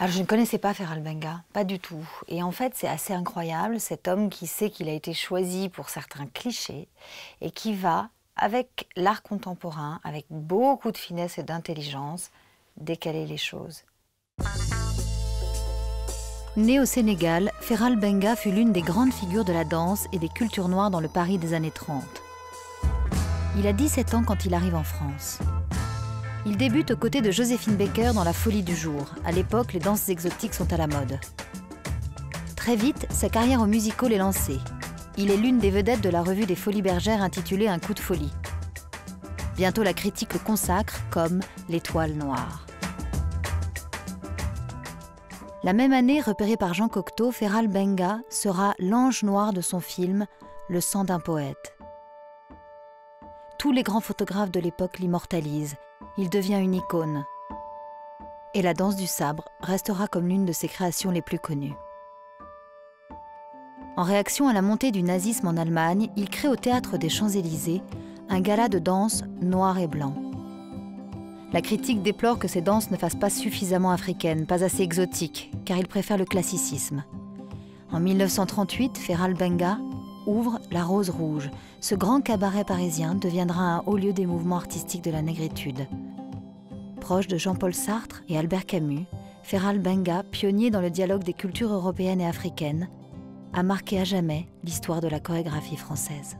Alors, je ne connaissais pas Feral Benga, pas du tout. Et en fait, c'est assez incroyable, cet homme qui sait qu'il a été choisi pour certains clichés et qui va, avec l'art contemporain, avec beaucoup de finesse et d'intelligence, décaler les choses. Né au Sénégal, Feral Benga fut l'une des grandes figures de la danse et des cultures noires dans le Paris des années 30. Il a 17 ans quand il arrive en France. Il débute aux côtés de Joséphine Baker dans La Folie du jour. À l'époque, les danses exotiques sont à la mode. Très vite, sa carrière au musical est lancée. Il est l'une des vedettes de la revue des Folies Bergères intitulée Un coup de folie. Bientôt, la critique le consacre comme l'étoile noire. La même année, repéré par Jean Cocteau, Feral Benga sera l'ange noir de son film Le sang d'un poète. Tous les grands photographes de l'époque l'immortalisent. Il devient une icône. Et la danse du sabre restera comme l'une de ses créations les plus connues. En réaction à la montée du nazisme en Allemagne, il crée au Théâtre des Champs-Élysées un gala de danse noir et blanc. La critique déplore que ces danses ne fassent pas suffisamment africaines, pas assez exotiques, car il préfère le classicisme. En 1938, Feral Benga ouvre La Rose Rouge. Ce grand cabaret parisien deviendra un haut lieu des mouvements artistiques de la négritude. Proche de Jean-Paul Sartre et Albert Camus, Feral Benga, pionnier dans le dialogue des cultures européennes et africaines, a marqué à jamais l'histoire de la chorégraphie française.